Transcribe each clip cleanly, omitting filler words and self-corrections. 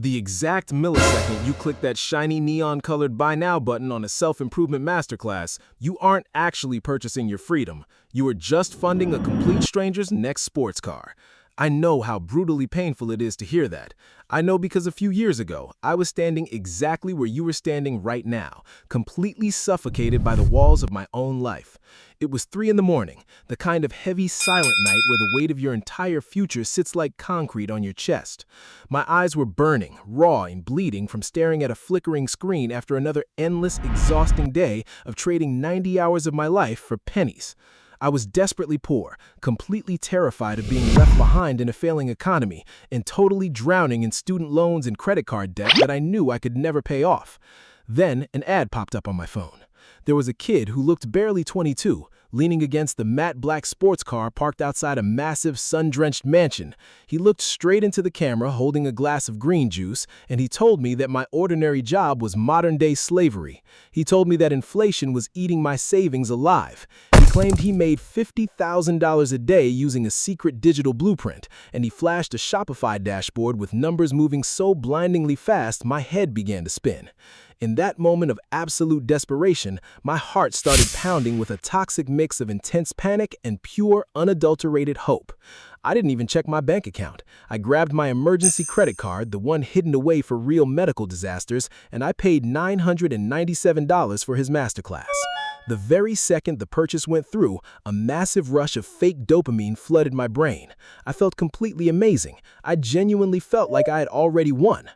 The exact millisecond you click that shiny neon-colored Buy Now button on a self-improvement masterclass, you aren't actually purchasing your freedom. You are just funding a complete stranger's next sports car. I know how brutally painful it is to hear that. I know because a few years ago, I was standing exactly where you are standing right now, completely suffocated by the walls of my own life. It was 3 in the morning, the kind of heavy, silent night where the weight of your entire future sits like concrete on your chest. My eyes were burning, raw and bleeding from staring at a flickering screen after another endless, exhausting day of trading 90 hours of my life for pennies. I was desperately poor, completely terrified of being left behind in a failing economy, and totally drowning in student loans and credit card debt that I knew I could never pay off. Then an ad popped up on my phone. There was a kid who looked barely 22, leaning against the matte black sports car parked outside a massive, sun-drenched mansion. He looked straight into the camera holding a glass of green juice, and he told me that my ordinary job was modern-day slavery. He told me that inflation was eating my savings alive. He claimed he made $50,000 a day using a secret digital blueprint, and he flashed a Shopify dashboard with numbers moving so blindingly fast my head began to spin. In that moment of absolute desperation, my heart started pounding with a toxic mix of intense panic and pure, unadulterated hope. I didn't even check my bank account. I grabbed my emergency credit card, the one hidden away for real medical disasters, and I paid $997 for his masterclass. The very second the purchase went through, a massive rush of fake dopamine flooded my brain. I felt completely amazing. I genuinely felt like I had already won.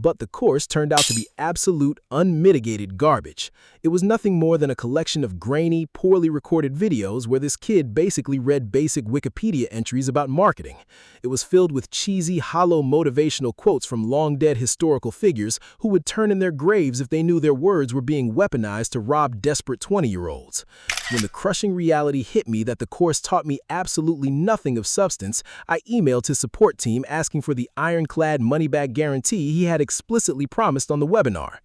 But the course turned out to be absolute, unmitigated garbage. It was nothing more than a collection of grainy, poorly recorded videos where this kid basically read basic Wikipedia entries about marketing. It was filled with cheesy, hollow motivational quotes from long-dead historical figures who would turn in their graves if they knew their words were being weaponized to rob desperate 20-year-olds. When the crushing reality hit me that the course taught me absolutely nothing of substance, I emailed his support team asking for the ironclad money-back guarantee he had explicitly promised on the webinar.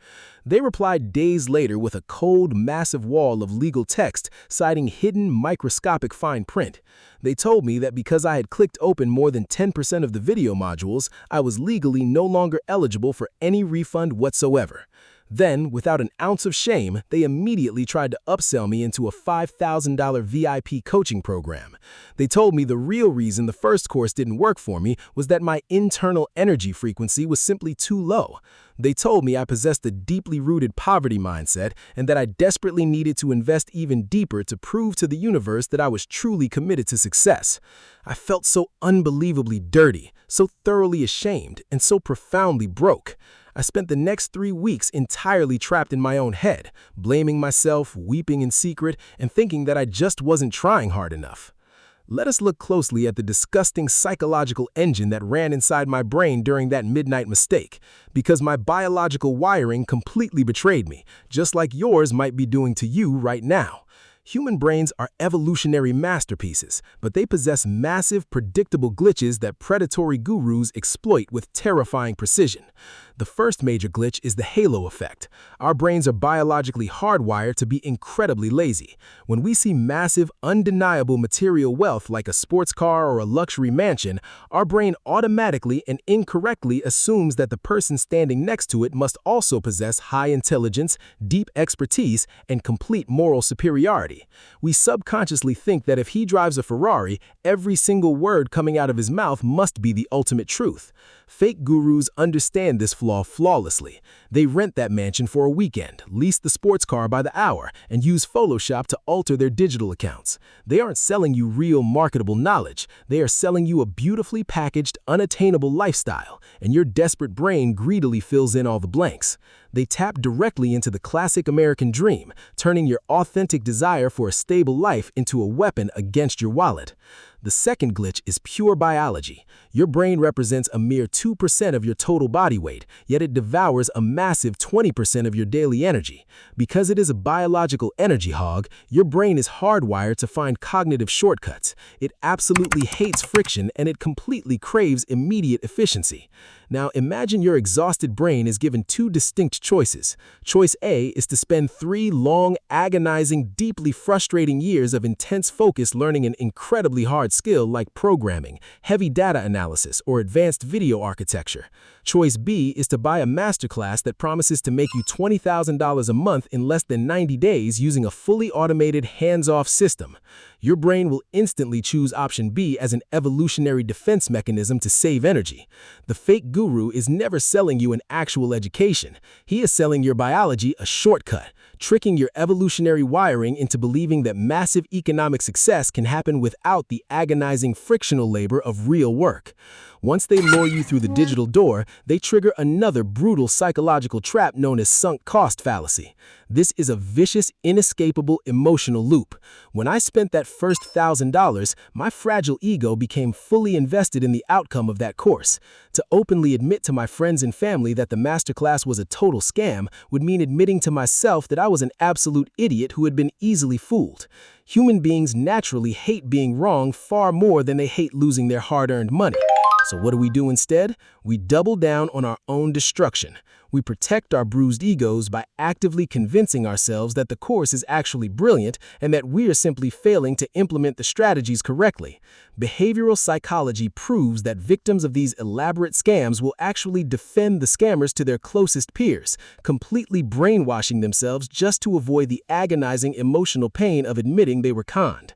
They replied days later with a cold, massive wall of legal text citing hidden, microscopic fine print. They told me that because I had clicked open more than 10% of the video modules, I was legally no longer eligible for any refund whatsoever. Then, without an ounce of shame, they immediately tried to upsell me into a $5,000 VIP coaching program. They told me the real reason the first course didn't work for me was that my internal energy frequency was simply too low. They told me I possessed a deeply rooted poverty mindset and that I desperately needed to invest even deeper to prove to the universe that I was truly committed to success. I felt so unbelievably dirty, so thoroughly ashamed, and so profoundly broke. I spent the next 3 weeks entirely trapped in my own head, blaming myself, weeping in secret, and thinking that I just wasn't trying hard enough. Let us look closely at the disgusting psychological engine that ran inside my brain during that midnight mistake, because my biological wiring completely betrayed me, just like yours might be doing to you right now. Human brains are evolutionary masterpieces, but they possess massive, predictable glitches that predatory gurus exploit with terrifying precision. The first major glitch is the halo effect. Our brains are biologically hardwired to be incredibly lazy. When we see massive, undeniable material wealth like a sports car or a luxury mansion, our brain automatically and incorrectly assumes that the person standing next to it must also possess high intelligence, deep expertise, and complete moral superiority. We subconsciously think that if he drives a Ferrari, every single word coming out of his mouth must be the ultimate truth. Fake gurus understand this flaw flawlessly. They rent that mansion for a weekend, lease the sports car by the hour, and use Photoshop to alter their digital accounts. They aren't selling you real marketable knowledge. They are selling you a beautifully packaged, unattainable lifestyle, and your desperate brain greedily fills in all the blanks. They tap directly into the classic American dream, turning your authentic desire for a stable life into a weapon against your wallet. The second glitch is pure biology. Your brain represents a mere 2% of your total body weight, yet it devours a massive 20% of your daily energy. Because it is a biological energy hog, your brain is hardwired to find cognitive shortcuts. It absolutely hates friction and it completely craves immediate efficiency. Now imagine your exhausted brain is given 2 distinct choices. Choice A is to spend 3 long, agonizing, deeply frustrating years of intense focus learning an incredibly hard skill like programming, heavy data analysis, or advanced video architecture. Choice B is to buy a masterclass that promises to make you $20,000 a month in less than 90 days using a fully automated hands-off system. Your brain will instantly choose option B as an evolutionary defense mechanism to save energy. The fake guru is never selling you an actual education. He is selling your biology a shortcut, tricking your evolutionary wiring into believing that massive economic success can happen without the agonizing frictional labor of real work. Once they lure you through the digital door, they trigger another brutal psychological trap known as sunk cost fallacy. This is a vicious, inescapable emotional loop. When I spent that first $1,000, my fragile ego became fully invested in the outcome of that course. To openly admit to my friends and family that the masterclass was a total scam would mean admitting to myself that I was an absolute idiot who had been easily fooled. Human beings naturally hate being wrong far more than they hate losing their hard-earned money. So what do we do instead? We double down on our own destruction. We protect our bruised egos by actively convincing ourselves that the course is actually brilliant and that we are simply failing to implement the strategies correctly. Behavioral psychology proves that victims of these elaborate scams will actually defend the scammers to their closest peers, completely brainwashing themselves just to avoid the agonizing emotional pain of admitting they were conned.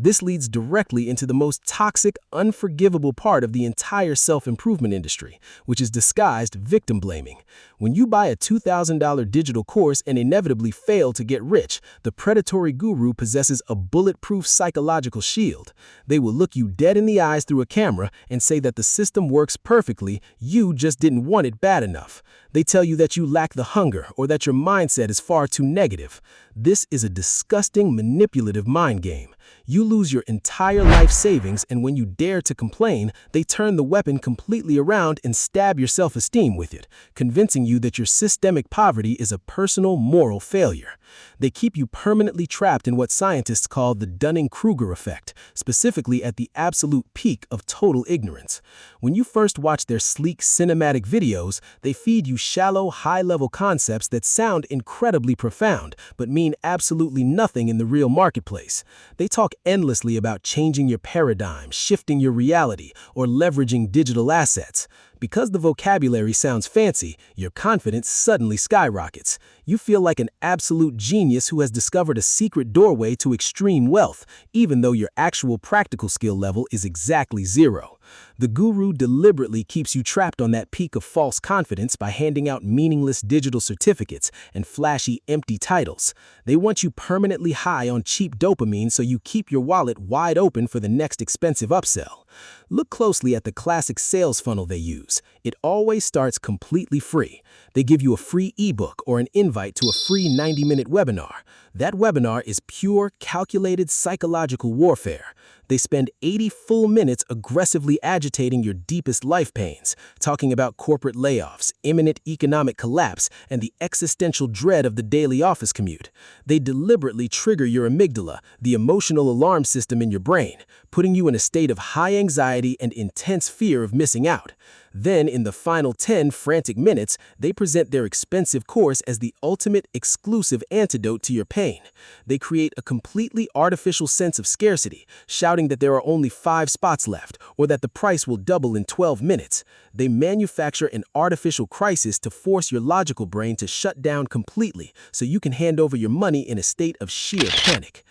This leads directly into the most toxic, unforgivable part of the entire self-improvement industry, which is disguised victim blaming. When you buy a $2,000 digital course and inevitably fail to get rich, the predatory guru possesses a bulletproof psychological shield. They will look you dead in the eyes through a camera and say that the system works perfectly, you just didn't want it bad enough. They tell you that you lack the hunger or that your mindset is far too negative. This is a disgusting, manipulative mind game. You lose your entire life savings, and when you dare to complain, they turn the weapon completely around and stab your self-esteem with it, convincing you that your systemic poverty is a personal moral failure. They keep you permanently trapped in what scientists call the Dunning-Kruger effect, specifically at the absolute peak of total ignorance. When you first watch their sleek cinematic videos, they feed you shallow, high-level concepts that sound incredibly profound, but mean absolutely nothing in the real marketplace. They talk endlessly about changing your paradigm, shifting your reality, or leveraging digital assets. Because the vocabulary sounds fancy, your confidence suddenly skyrockets. You feel like an absolute genius who has discovered a secret doorway to extreme wealth, even though your actual practical skill level is exactly zero. The guru deliberately keeps you trapped on that peak of false confidence by handing out meaningless digital certificates and flashy, empty titles. They want you permanently high on cheap dopamine so you keep your wallet wide open for the next expensive upsell. Look closely at the classic sales funnel they use. It always starts completely free. They give you a free ebook or an invite to a free 90-minute webinar. That webinar is pure, calculated psychological warfare. They spend 80 full minutes aggressively agitating your deepest life pains, talking about corporate layoffs, imminent economic collapse, and the existential dread of the daily office commute. They deliberately trigger your amygdala, the emotional alarm system in your brain, putting you in a state of high anxiety and intense fear of missing out. Then, in the final 10 frantic minutes, they present their expensive course as the ultimate exclusive antidote to your pain. They create a completely artificial sense of scarcity, shouting that there are only 5 spots left, or that the price will double in 12 minutes. They manufacture an artificial crisis to force your logical brain to shut down completely so you can hand over your money in a state of sheer panic.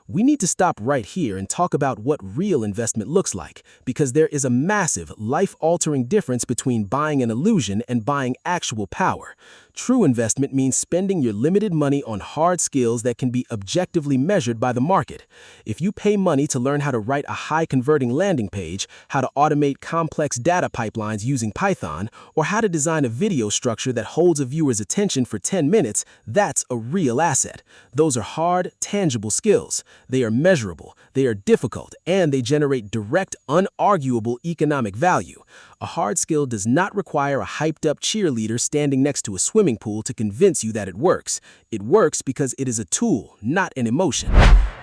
We need to stop right here and talk about what real investment looks like, because there is a massive, life-altering difference between buying an illusion and buying actual power. True investment means spending your limited money on hard skills that can be objectively measured by the market. If you pay money to learn how to write a high-converting landing page, how to automate complex data pipelines using Python, or how to design a video structure that holds a viewer's attention for 10 minutes, that's a real asset. Those are hard, tangible skills. They are measurable, they are difficult, and they generate direct, unarguable economic value. A hard skill does not require a hyped-up cheerleader standing next to a swimming pool to convince you that it works. It works because it is a tool, not an emotion.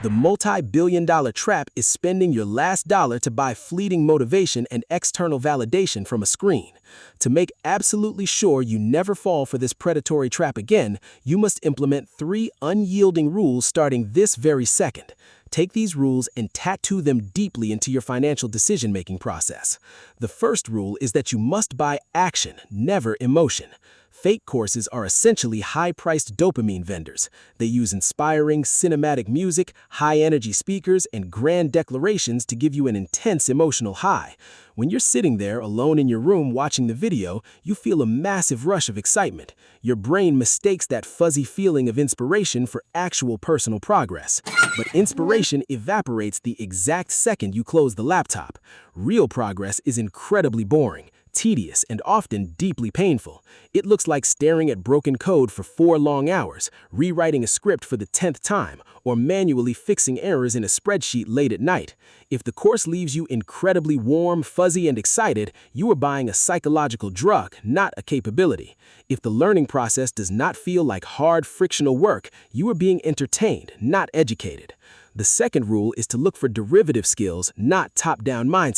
The multi-billion-dollar trap is spending your last dollar to buy fleeting motivation and external validation from a screen. To make absolutely sure you never fall for this predatory trap again, you must implement 3 unyielding rules starting this very second. Take these rules and tattoo them deeply into your financial decision-making process. The first rule is that you must buy action, never emotion. Fake courses are essentially high-priced dopamine vendors. They use inspiring, cinematic music, high-energy speakers, and grand declarations to give you an intense emotional high. When you're sitting there alone in your room watching the video, you feel a massive rush of excitement. Your brain mistakes that fuzzy feeling of inspiration for actual personal progress. But inspiration evaporates the exact second you close the laptop. Real progress is incredibly boring, tedious, and often deeply painful. It looks like staring at broken code for 4 long hours, rewriting a script for the 10th time, or manually fixing errors in a spreadsheet late at night. If the course leaves you incredibly warm, fuzzy, and excited, you are buying a psychological drug, not a capability. If the learning process does not feel like hard, frictional work, you are being entertained, not educated. The second rule is to look for derivative skills, not top-down mindset.